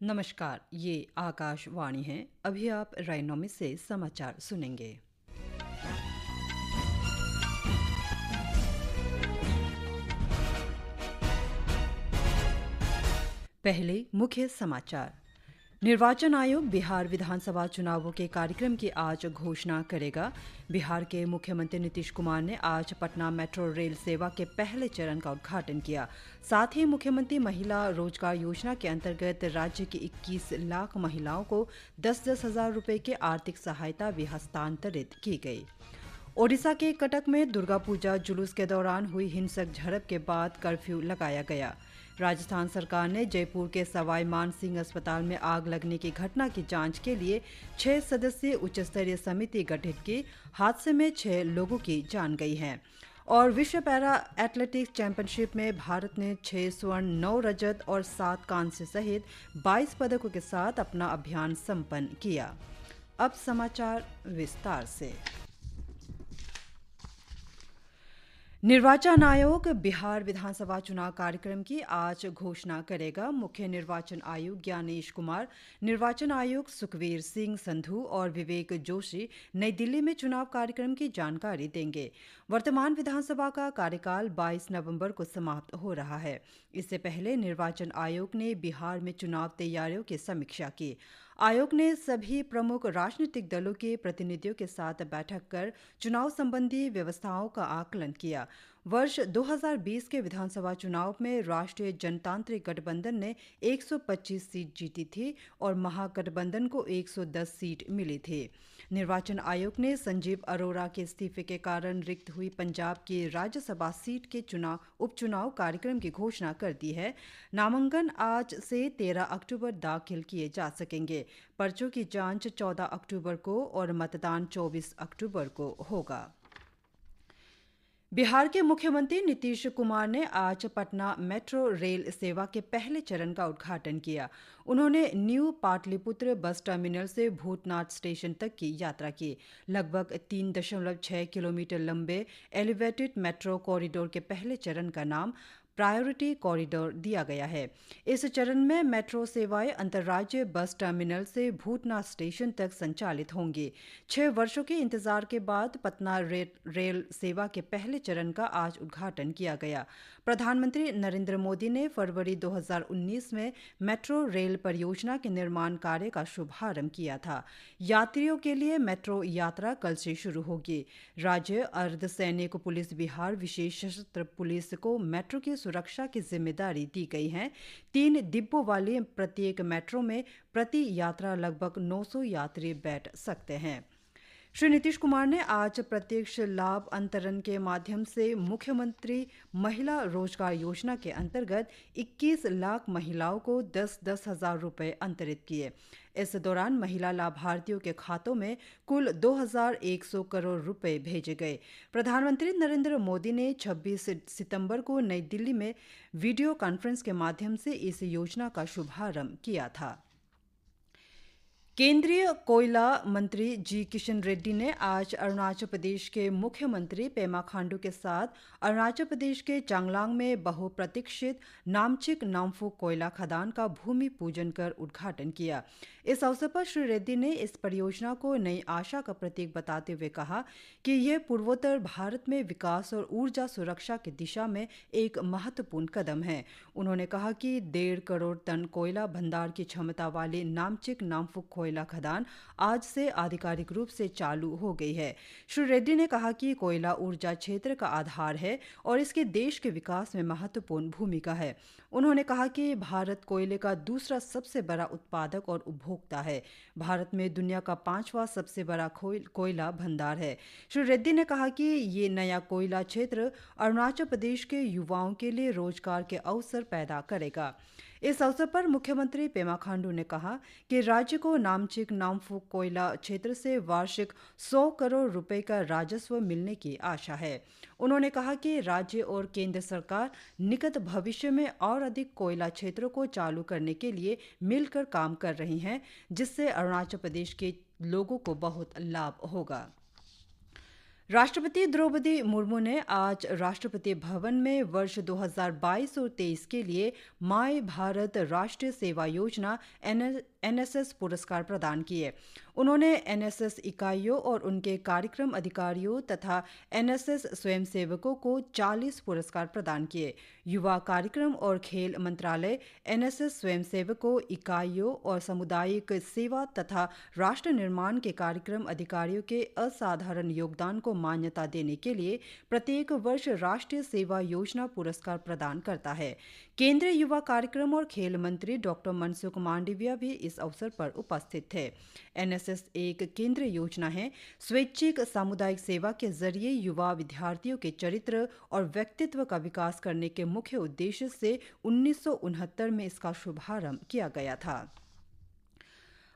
नमस्कार, ये आकाशवाणी है। अभी आप रायनोमी से समाचार सुनेंगे। पहले मुख्य समाचार। निर्वाचन आयोग बिहार विधानसभा चुनावों के कार्यक्रम की आज घोषणा करेगा। बिहार के मुख्यमंत्री नीतीश कुमार ने आज पटना मेट्रो रेल सेवा के पहले चरण का उद्घाटन किया। साथ ही मुख्यमंत्री महिला रोजगार योजना के अंतर्गत राज्य की 21 लाख महिलाओं को 10-10 हजार रुपये की आर्थिक सहायता भी हस्तांतरित की गई। ओडिशा के कटक में दुर्गा पूजा जुलूस के दौरान हुई हिंसक झड़प के बाद कर्फ्यू लगाया गया। राजस्थान सरकार ने जयपुर के सवाई मान सिंह अस्पताल में आग लगने की घटना की जांच के लिए 6 सदस्यीय उच्च स्तरीय समिति गठित की। हादसे में 6 लोगों की जान गई है। और विश्व पैरा एथलेटिक्स चैंपियनशिप में भारत ने 6 स्वर्ण, 9 रजत और 7 कांस्य सहित 22 पदकों के साथ अपना अभियान संपन्न किया। अब समाचार विस्तार से। निर्वाचन आयोग बिहार विधानसभा चुनाव कार्यक्रम की आज घोषणा करेगा। मुख्य निर्वाचन आयुक्त ज्ञानेश कुमार, निर्वाचन आयुक्त सुखवीर सिंह संधू और विवेक जोशी नई दिल्ली में चुनाव कार्यक्रम की जानकारी देंगे। वर्तमान विधानसभा का कार्यकाल 22 नवंबर को समाप्त हो रहा है। इससे पहले निर्वाचन आयोग ने बिहार में चुनाव तैयारियों की समीक्षा की। आयोग ने सभी प्रमुख राजनीतिक दलों के प्रतिनिधियों के साथ बैठक कर चुनाव संबंधी व्यवस्थाओं का आकलन किया। वर्ष 2020 के विधानसभा चुनाव में राष्ट्रीय जनतांत्रिक गठबंधन ने 125 सीट जीती थी और महागठबंधन को 110 सीट मिली थी। निर्वाचन आयोग ने संजीव अरोड़ा के इस्तीफे के कारण रिक्त हुई पंजाब की राज्यसभा सीट के उपचुनाव कार्यक्रम की घोषणा कर दी है। नामांकन आज से 13 अक्टूबर दाखिल किए जा सकेंगे। पर्चों की जांच 14 अक्टूबर को और मतदान 24 अक्टूबर को होगा। बिहार के मुख्यमंत्री नीतीश कुमार ने आज पटना मेट्रो रेल सेवा के पहले चरण का उद्घाटन किया। उन्होंने न्यू पाटलिपुत्र बस टर्मिनल से भूतनाथ स्टेशन तक की यात्रा की। लगभग 3.6 किलोमीटर लंबे एलिवेटेड मेट्रो कॉरिडोर के पहले चरण का नाम प्रायोरिटी कॉरिडोर दिया गया है। इस चरण में मेट्रो सेवाएं अंतर्राज्यीय बस टर्मिनल से भूतनाथ स्टेशन तक संचालित होंगी। 6 वर्षों के इंतजार के बाद पटना रेल सेवा के पहले चरण का आज उद्घाटन किया गया। प्रधानमंत्री नरेंद्र मोदी ने फरवरी 2019 में मेट्रो रेल परियोजना के निर्माण कार्य का शुभारंभ किया था। यात्रियों के लिए मेट्रो यात्रा कल से शुरू होगी। राज्य अर्धसैनिक पुलिस बिहार विशेष सशस्त्र पुलिस को मेट्रो की सुरक्षा की जिम्मेदारी दी गई है। 3 डिब्बों वाली प्रत्येक मेट्रो में प्रति यात्रा लगभग 900 यात्री बैठ सकते हैं। श्री नीतीश कुमार ने आज प्रत्यक्ष लाभ अंतरण के माध्यम से मुख्यमंत्री महिला रोजगार योजना के अंतर्गत 21 लाख महिलाओं को 10-10 हजार रुपये अंतरित किए। इस दौरान महिला लाभार्थियों के खातों में कुल 2,100 करोड़ रुपए भेजे गए। प्रधानमंत्री नरेंद्र मोदी ने 26 सितंबर को नई दिल्ली में वीडियो कॉन्फ्रेंस के माध्यम से इस योजना का शुभारंभ किया था। केंद्रीय कोयला मंत्री जी किशन रेड्डी ने आज अरुणाचल प्रदेश के मुख्यमंत्री पेमा खांडू के साथ अरुणाचल प्रदेश के चांगलांग में बहुप्रतीक्षित नामचिक नामफुक कोयला खदान का भूमि पूजन कर उद्घाटन किया। इस अवसर पर श्री रेड्डी ने इस परियोजना को नई आशा का प्रतीक बताते हुए कहा कि यह पूर्वोत्तर भारत में विकास और ऊर्जा सुरक्षा की दिशा में एक महत्वपूर्ण कदम है। उन्होंने कहा कि 1.5 करोड़ टन कोयला भंडार की क्षमता वाली नामचिक नामफुक कोयला खदान आज से आधिकारिक रूप से चालू हो गई है। श्री रेड्डी ने कहा कि कोयला ऊर्जा क्षेत्र का आधार है और इसके देश के विकास में महत्वपूर्ण भूमिका है। उन्होंने कहा कि भारत कोयले का दूसरा सबसे बड़ा उत्पादक और उपभोक्ता है। भारत में दुनिया का 5वां सबसे बड़ा कोयला भंडार है। श्री रेड्डी ने कहा कि ये नया कोयला क्षेत्र अरुणाचल प्रदेश के युवाओं के लिए रोजगार के अवसर पैदा करेगा। इस अवसर पर मुख्यमंत्री पेमा खांडू ने कहा कि राज्य को नामचिक नामफुक कोयला क्षेत्र से वार्षिक 100 करोड़ रुपए का राजस्व मिलने की आशा है। उन्होंने कहा कि राज्य और केंद्र सरकार निकट भविष्य में और अधिक कोयला क्षेत्रों को चालू करने के लिए मिलकर काम कर रही हैं, जिससे अरुणाचल प्रदेश के लोगों को बहुत लाभ होगा। राष्ट्रपति द्रौपदी मुर्मू ने आज राष्ट्रपति भवन में वर्ष 2022 और 23 के लिए माय भारत राष्ट्रीय सेवा योजना एनएसएस पुरस्कार प्रदान किए। उन्होंने एनएसएस इकाइयों और उनके कार्यक्रम अधिकारियों तथा एनएसएस स्वयंसेवकों को 40 पुरस्कार प्रदान किए। युवा कार्यक्रम और खेल मंत्रालय एनएसएस स्वयंसेवकों, इकाइयों और सामुदायिक सेवा तथा राष्ट्र निर्माण के कार्यक्रम अधिकारियों के असाधारण योगदान को मान्यता देने के लिए प्रत्येक वर्ष राष्ट्रीय सेवा योजना पुरस्कार प्रदान करता है। केंद्रीय युवा कार्यक्रम और खेल मंत्री डॉक्टर मनसुख मांडविया भी इस अवसर पर उपस्थित थे। एनएसएस एक केंद्रीय योजना है। स्वैच्छिक सामुदायिक सेवा के जरिए युवा विद्यार्थियों के चरित्र और व्यक्तित्व का विकास करने के मुख्य उद्देश्य से 1969 में इसका शुभारंभ किया गया था।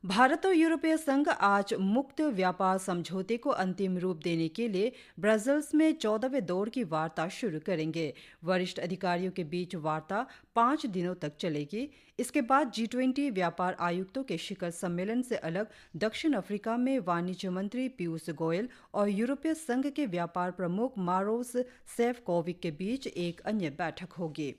भारत और यूरोपीय संघ आज मुक्त व्यापार समझौते को अंतिम रूप देने के लिए ब्रसेल्स में 14वें दौर की वार्ता शुरू करेंगे। वरिष्ठ अधिकारियों के बीच वार्ता 5 दिनों तक चलेगी। इसके बाद G20 व्यापार आयुक्तों के शिखर सम्मेलन से अलग दक्षिण अफ्रीका में वाणिज्य मंत्री पीयूष गोयल और यूरोपीय संघ के व्यापार प्रमुख मारोस सेफकोविक के बीच एक अन्य बैठक होगी।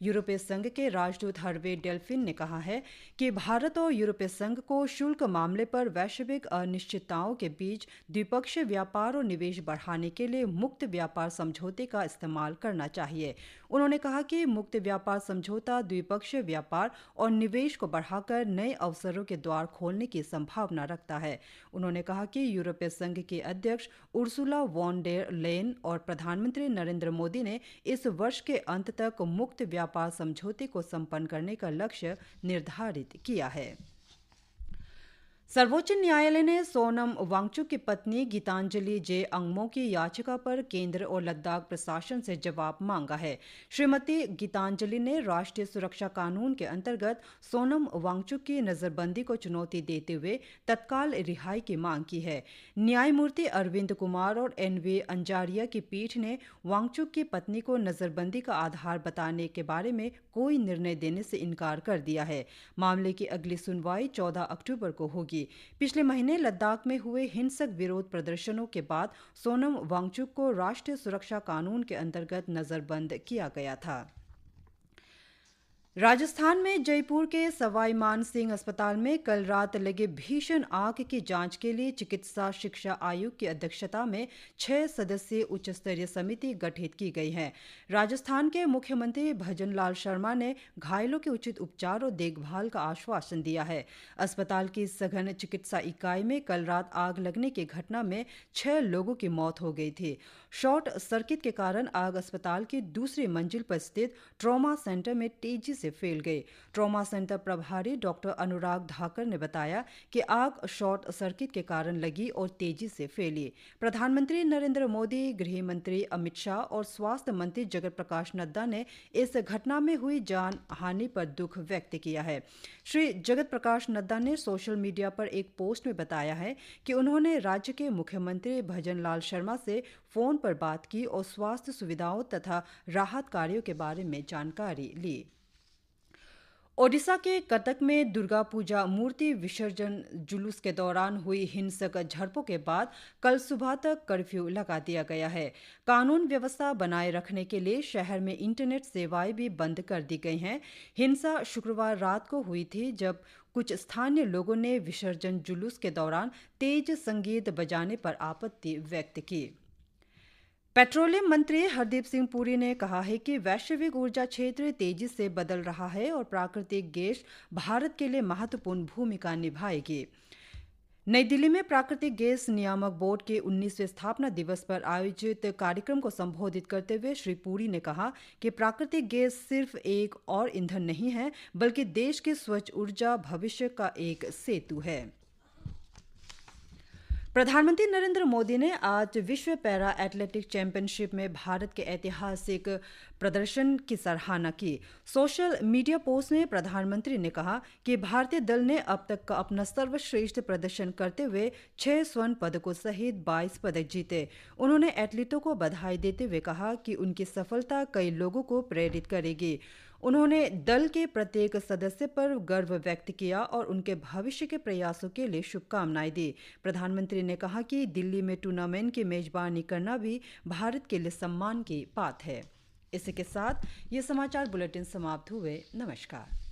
यूरोपीय संघ के राजदूत हर्वे डेल्फिन ने कहा है कि भारत और यूरोपीय संघ को शुल्क मामले पर वैश्विक अनिश्चितताओं के बीच द्विपक्षीय व्यापार और निवेश बढ़ाने के लिए मुक्त व्यापार समझौते का इस्तेमाल करना चाहिए। उन्होंने कहा कि मुक्त व्यापार समझौता द्विपक्षीय व्यापार और निवेश को बढ़ाकर नए अवसरों के द्वार खोलने की संभावना रखता है। उन्होंने कहा कि यूरोपीय संघ के अध्यक्ष उर्सुला वॉन डेर लेयन और प्रधानमंत्री नरेंद्र मोदी ने इस वर्ष के अंत तक मुक्त व्यापार समझौते को संपन्न करने का लक्ष्य निर्धारित किया है। सर्वोच्च न्यायालय ने सोनम वांगचुक की पत्नी गीतांजलि जे अंगमो की याचिका पर केंद्र और लद्दाख प्रशासन से जवाब मांगा है। श्रीमती गीतांजलि ने राष्ट्रीय सुरक्षा कानून के अंतर्गत सोनम वांगचुक की नजरबंदी को चुनौती देते हुए तत्काल रिहाई की मांग की है। न्यायमूर्ति अरविंद कुमार और NV अंजारिया की पीठ ने वांगचुक की पत्नी को नजरबंदी का आधार बताने के बारे में कोई निर्णय देने से इनकार कर दिया है। मामले की अगली सुनवाई 14 अक्टूबर को होगी। पिछले महीने लद्दाख में हुए हिंसक विरोध प्रदर्शनों के बाद सोनम वांगचुक को राष्ट्रीय सुरक्षा कानून के अंतर्गत नजरबंद किया गया था। राजस्थान में जयपुर के सवाई मान सिंह अस्पताल में कल रात लगे भीषण आग की जांच के लिए चिकित्सा शिक्षा आयोग की अध्यक्षता में 6 सदस्यीय उच्च स्तरीय समिति गठित की गई है। राजस्थान के मुख्यमंत्री भजन लाल शर्मा ने घायलों के उचित उपचार और देखभाल का आश्वासन दिया है। अस्पताल की सघन चिकित्सा इकाई में कल रात आग लगने की घटना में 6 लोगों की मौत हो गई थी। शॉर्ट सर्किट के कारण आग अस्पताल की दूसरी मंजिल पर स्थित ट्रॉमा सेंटर में तेजी से फैल गई। ट्रॉमा सेंटर प्रभारी डॉक्टर अनुराग धाकर ने बताया कि आग शॉर्ट सर्किट के कारण लगी और तेजी से फैली। प्रधानमंत्री नरेंद्र मोदी, गृह मंत्री अमित शाह और स्वास्थ्य मंत्री जगत प्रकाश नड्डा ने इस घटना में हुई जान हानि पर दुख व्यक्त किया है। श्री जगत प्रकाश नड्डा ने सोशल मीडिया पर एक पोस्ट में बताया है कि उन्होंने राज्य के मुख्यमंत्री भजन लाल शर्मा से फोन पर बात की और स्वास्थ्य सुविधाओं तथा राहत कार्यों के बारे में जानकारी ली। ओडिशा के कटक में दुर्गा पूजा मूर्ति विसर्जन जुलूस के दौरान हुई हिंसक झड़पों के बाद कल सुबह तक कर्फ्यू लगा दिया गया है। कानून व्यवस्था बनाए रखने के लिए शहर में इंटरनेट सेवाएं भी बंद कर दी गई हैं। हिंसा शुक्रवार रात को हुई थी जब कुछ स्थानीय लोगों ने विसर्जन जुलूस के दौरान तेज संगीत बजाने पर आपत्ति व्यक्त की। पेट्रोलियम मंत्री हरदीप सिंह पुरी ने कहा है कि वैश्विक ऊर्जा क्षेत्र तेजी से बदल रहा है और प्राकृतिक गैस भारत के लिए महत्वपूर्ण भूमिका निभाएगी। नई दिल्ली में प्राकृतिक गैस नियामक बोर्ड के 19वें स्थापना दिवस पर आयोजित कार्यक्रम को संबोधित करते हुए श्री पुरी ने कहा कि प्राकृतिक गैस सिर्फ एक और ईंधन नहीं है, बल्कि देश के स्वच्छ ऊर्जा भविष्य का एक सेतु है। प्रधानमंत्री नरेंद्र मोदी ने आज विश्व पैरा एथलेटिक चैंपियनशिप में भारत के ऐतिहासिक प्रदर्शन की सराहना की। सोशल मीडिया पोस्ट में प्रधानमंत्री ने कहा कि भारतीय दल ने अब तक का अपना सर्वश्रेष्ठ प्रदर्शन करते हुए 6 स्वर्ण पदकों सहित 22 पदक जीते। उन्होंने एथलीटों को बधाई देते हुए कहा कि उनकी सफलता कई लोगों को प्रेरित करेगी। उन्होंने दल के प्रत्येक सदस्य पर गर्व व्यक्त किया और उनके भविष्य के प्रयासों के लिए शुभकामनाएं दी। प्रधानमंत्री ने कहा कि दिल्ली में टूर्नामेंट की मेजबानी करना भी भारत के लिए सम्मान की बात है। इसी के साथ ये समाचार बुलेटिन समाप्त हुए। नमस्कार।